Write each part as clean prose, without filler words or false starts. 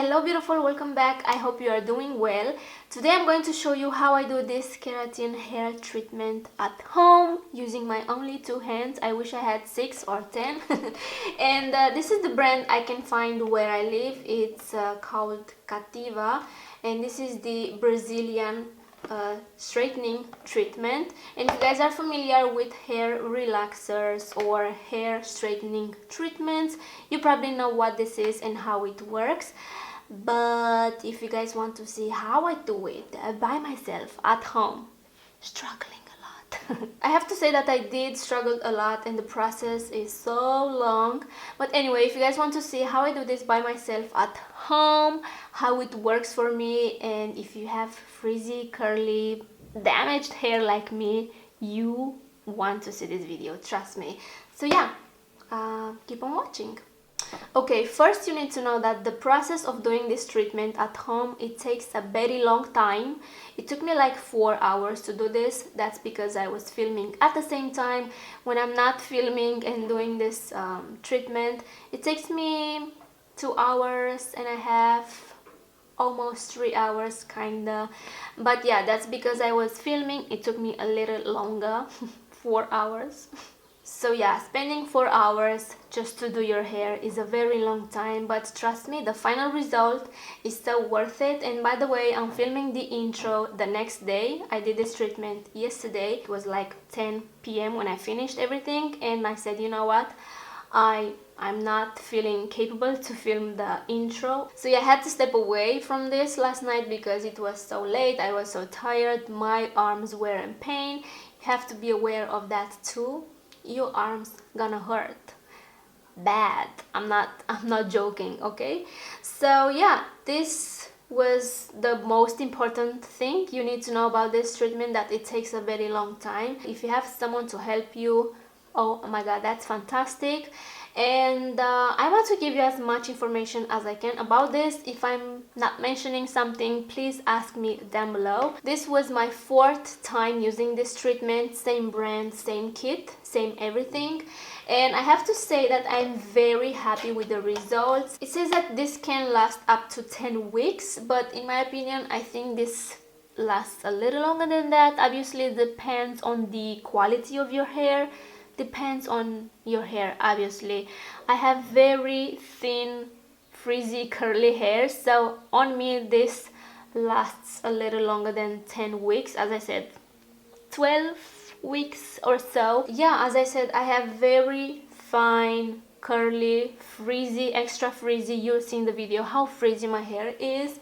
Hello beautiful, welcome back. I hope you are doing well. Today I'm going to show you how I do this keratin hair treatment at home using my only 2 hands. I wish I had 6 or 10. And this is the brand I can find where I live. It's called Kativa, and this is the Brazilian straightening treatment. And if you guys are familiar with hair relaxers or hair straightening treatments, you probably know what this is and how it works. But if you guys want to see how I do it by myself at home, struggling a lot. I have to say that I did struggle a lot and the process is so long. But anyway, if you guys want to see how I do this by myself at home, how it works for me, and if you have frizzy, curly, damaged hair like me, you want to see this video, trust me. So yeah, keep on watching. Okay, first you need to know that the process of doing this treatment at home, it takes a very long time. It took me like 4 hours to do this. That's because I was filming at the same time. When I'm not filming and doing this treatment, it takes me 2 hours and a half, almost 3 hours kinda. But yeah, that's because I was filming. It took me a little longer, 4 hours. So yeah, spending 4 hours just to do your hair is a very long time, but trust me, the final result is so worth it. And by the way, I'm filming the intro the next day. I did this treatment yesterday. It was like 10 p.m. when I finished everything, and I said, you know what, I'm not feeling capable to film the intro. So yeah, I had to step away from this last night because it was so late. I was so tired, my arms were in pain. You have to be aware of that too. Your arms gonna hurt bad. I'm not joking, okay? So yeah, this was the most important thing you need to know about this treatment, that it takes a very long time. If you have someone to help you, oh my god, that's fantastic. And I want to give you as much information as I can about this. If I'm not mentioning something, please ask me down below. This was my 4th time using this treatment. Same brand, same kit, same everything. And I have to say that I'm very happy with the results. It says that this can last up to 10 weeks, but in my opinion, I think this lasts a little longer than that. Obviously, it depends on the quality of your hair. Depends on your hair, obviously. I have very thin, frizzy, curly hair, so on me this lasts a little longer than 10 weeks. As I said, 12 weeks or so. Yeah, as I said, I have very fine, curly, frizzy, extra frizzy. You'll see in the video how frizzy my hair is,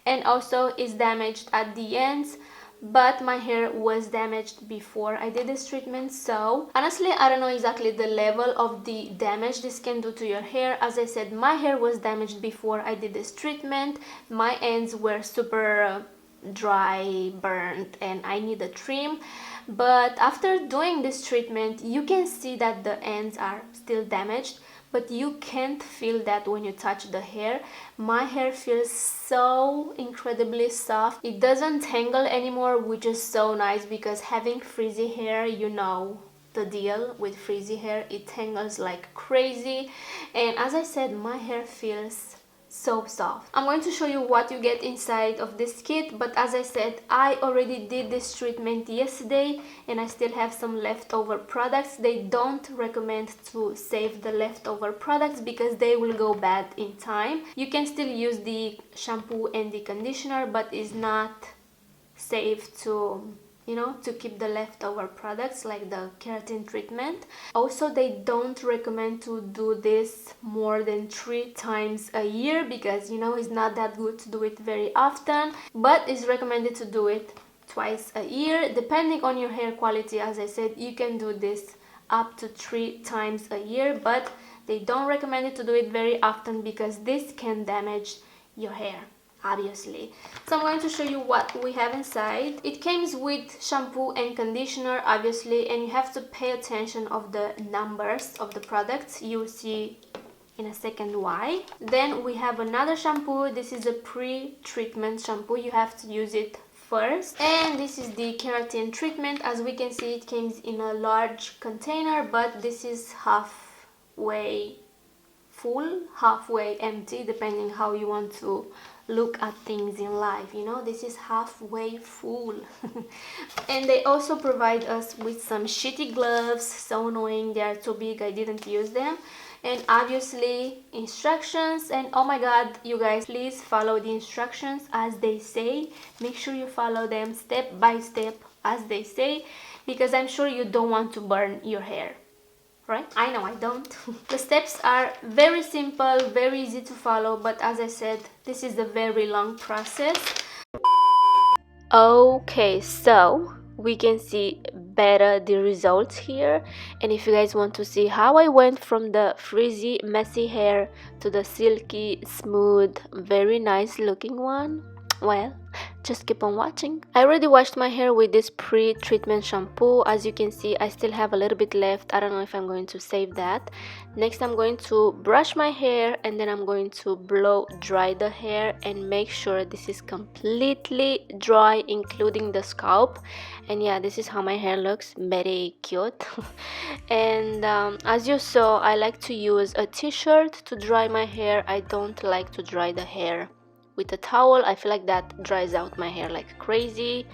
and also is damaged at the ends. But my hair was damaged before I did this treatment, so honestly I don't know exactly the level of the damage this can do to your hair. As I said, my hair was damaged before I did this treatment. My ends were super dry, burnt, and I need a trim. But after doing this treatment, you can see that the ends are still damaged, but you can't feel that when you touch the hair. My hair feels so incredibly soft. It doesn't tangle anymore, which is so nice because having frizzy hair, you know the deal with frizzy hair, it tangles like crazy. And as I said, my hair feels so soft. I'm going to show you what you get inside of this kit, but as I said, I already did this treatment yesterday and I still have some leftover products. They don't recommend to save the leftover products because they will go bad in time. You can still use the shampoo and the conditioner, but it's not safe to, you know, to keep the leftover products like the keratin treatment. Also, they don't recommend to do this more than 3 times a year because, you know, it's not that good to do it very often, but it's recommended to do it twice a year depending on your hair quality. As I said, you can do this up to 3 times a year, but they don't recommend it to do it very often because this can damage your hair, obviously. So I'm going to show you what we have inside. It comes with shampoo and conditioner, obviously, and you have to pay attention of the numbers of the products. You'll see in a second why. Then we have another shampoo. This is a pre-treatment shampoo. You have to use it first. And this is the keratin treatment. As we can see, it comes in a large container, but this is halfway full, halfway empty, depending how you want to look at things in life. You know, this is halfway full. And they also provide us with some shitty gloves, so annoying, they are too big, I didn't use them. And obviously instructions, and oh my god, you guys, please follow the instructions as they say. Make sure you follow them step by step as they say, because I'm sure you don't want to burn your hair, right? I know I don't. The steps are very simple, very easy to follow, but as I said, this is a very long process. Okay, so we can see better the results here, and if you guys want to see how I went from the frizzy messy hair to the silky smooth very nice looking one, well, just keep on watching. I already washed my hair with this pre-treatment shampoo. As you can see, I still have a little bit left. I don't know if I'm going to save that. Next, I'm going to brush my hair, and then I'm going to blow dry the hair and make sure this is completely dry, including the scalp. And yeah, this is how my hair looks, very cute. And as you saw, I like to use a t-shirt to dry my hair. I don't like to dry the hair with a towel. I feel like that dries out my hair like crazy.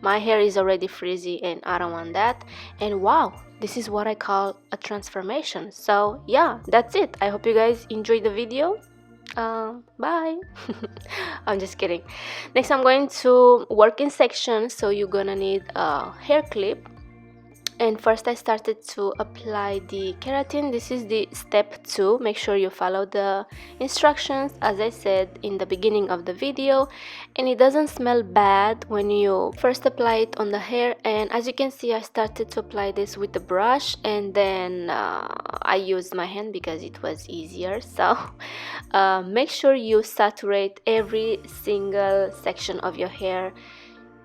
My hair is already frizzy and I don't want that. And wow, this is what I call a transformation. So yeah, that's it. I hope you guys enjoyed the video. Bye. I'm just kidding. Next, I'm going to work in sections, so you're gonna need a hair clip. And first I started to apply the keratin. This is the step 2. Make sure you follow the instructions as I said in the beginning of the video. And it doesn't smell bad when you first apply it on the hair. And as you can see, I started to apply this with the brush, and then I used my hand because it was easier. So make sure you saturate every single section of your hair.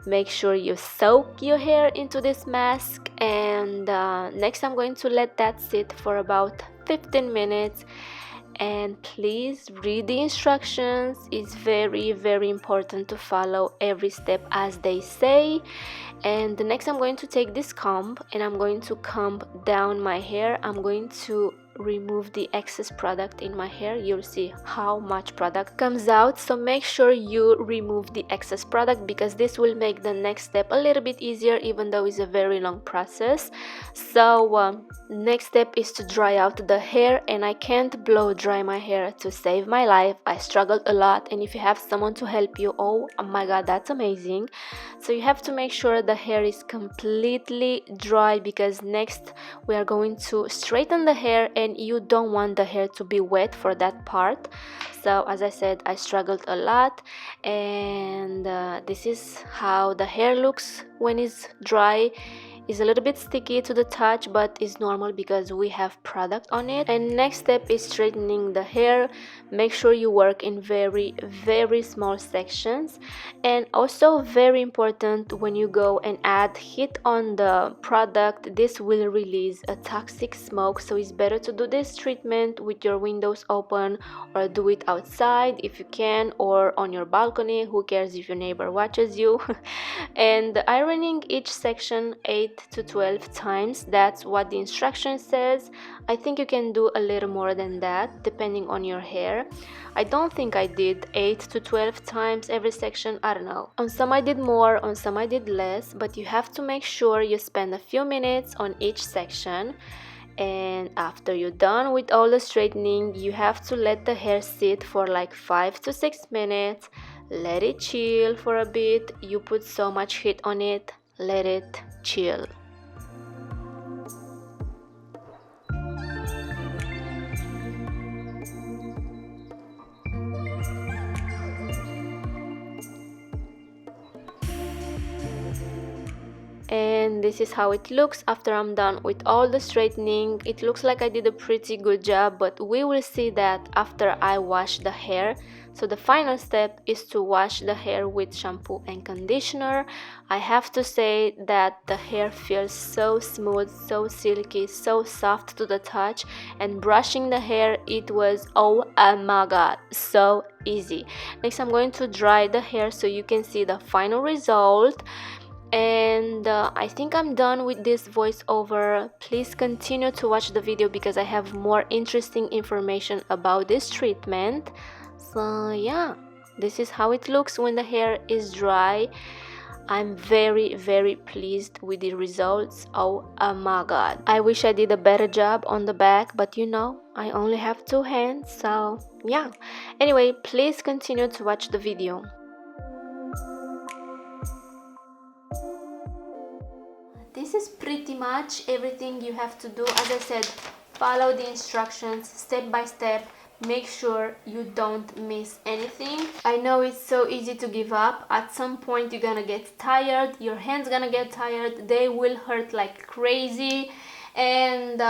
Make sure you soak your hair into this mask, and next I'm going to let that sit for about 15 minutes. And please read the instructions. It's very important to follow every step as they say. And next I'm going to take this comb and I'm going to comb down my hair. I'm going to remove the excess product in my hair. You'll see how much product comes out, so make sure you remove the excess product because this will make the next step a little bit easier, even though it's a very long process. So next step is to dry out the hair, and I can't blow dry my hair to save my life. I struggled a lot, and if you have someone to help you, oh my god, that's amazing. So you have to make sure the hair is completely dry, because next we are going to straighten the hair, and you don't want the hair to be wet for that part. So as I said, I struggled a lot, and this is how the hair looks when it's dry. It's a little bit sticky to the touch, but it's normal because we have product on it. And next step is straightening the hair. Make sure you work in very small sections. And also very important, when you go and add heat on the product, this will release a toxic smoke. So it's better to do this treatment with your windows open, or do it outside if you can, or on your balcony. Who cares if your neighbor watches you? And ironing each section 8 to 12 times. That's what the instruction says. I think you can do a little more than that depending on your hair. I don't think I did 8 to 12 times every section. I don't know. On some I did more, on some I did less, but you have to make sure you spend a few minutes on each section. And after you're done with all the straightening, you have to let the hair sit for like 5 to 6 minutes. Let it chill for a bit. You put so much heat on it, let it chill. And this is how it looks after I'm done with all the straightening. It looks like I did a pretty good job, but we will see that after I wash the hair. So the final step is to wash the hair with shampoo and conditioner. I have to say that the hair feels so smooth, so silky, so soft to the touch, and brushing the hair, it was, oh my god, so easy. Next I'm going to dry the hair so you can see the final result. And I think I'm done with this voiceover. Please continue to watch the video because I have more interesting information about this treatment. So yeah, this is how it looks when the hair is dry. I'm very pleased with the results. Oh my god, I wish I did a better job on the back, but you know, I only have 2 hands, so yeah. Anyway, please continue to watch the video. This is pretty much everything you have to do. As I said, follow the instructions step by step. Make sure you don't miss anything. I know it's so easy to give up. At some point you're gonna get tired, your hands gonna get tired, they will hurt like crazy, and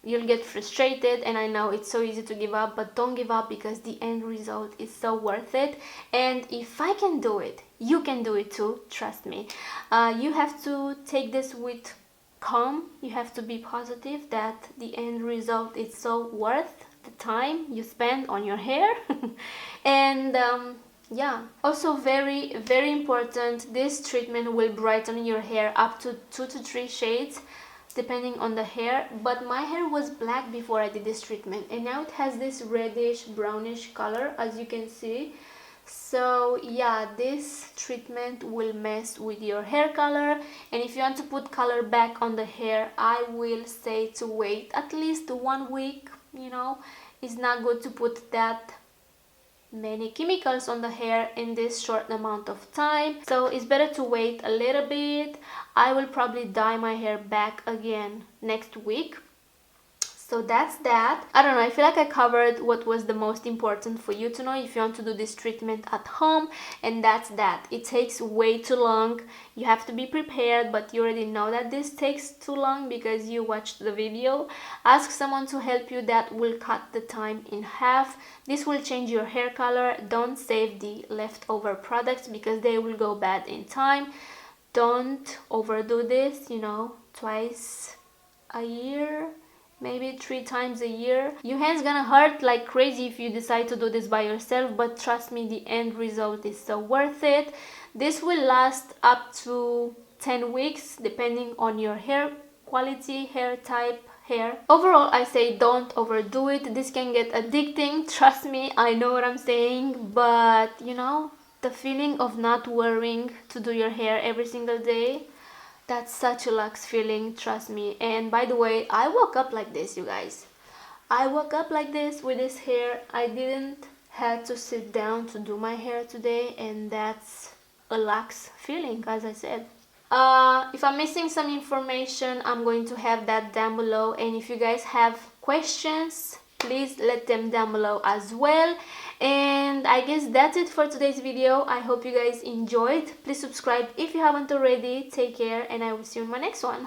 you'll get frustrated. And I know it's so easy to give up, but don't give up because the end result is so worth it. And if I can do it, you can do it too, trust me. You have to take this with calm. You have to be positive that the end result is so worth the time you spend on your hair. And yeah, also very important, this treatment will brighten your hair up to 2 to 3 shades depending on the hair. But my hair was black before I did this treatment, and now it has this reddish brownish color, as you can see. So yeah, this treatment will mess with your hair color, and if you want to put color back on the hair, I will say to wait at least 1 week. You know, it's not good to put that many chemicals on the hair in this short amount of time, so it's better to wait a little bit. I will probably dye my hair back again next week. So that's that. I don't know, I feel like I covered what was the most important for you to know if you want to do this treatment at home, and that's that. It takes way too long. You have to be prepared, but you already know that this takes too long because you watched the video. Ask someone to help you, that will cut the time in half. This will change your hair color. Don't save the leftover products because they will go bad in time. Don't overdo this, you know, twice a year, maybe 3 times a year. Your hands gonna hurt like crazy if you decide to do this by yourself, but trust me, the end result is so worth it. This will last up to 10 weeks depending on your hair quality, hair type, hair. Overall, I say don't overdo it. This can get addicting, trust me, I know what I'm saying, but you know, the feeling of not worrying to do your hair every single day, that's such a luxe feeling, trust me. And by the way, I woke up like this, you guys. I woke up like this with this hair. I didn't have to sit down to do my hair today, and that's a luxe feeling, as I said. If I'm missing some information, I'm going to have that down below, and if you guys have questions, please let them down below as well. And I guess that's it for today's video. I hope you guys enjoyed. Please subscribe if you haven't already. Take care, and I will see you in my next one.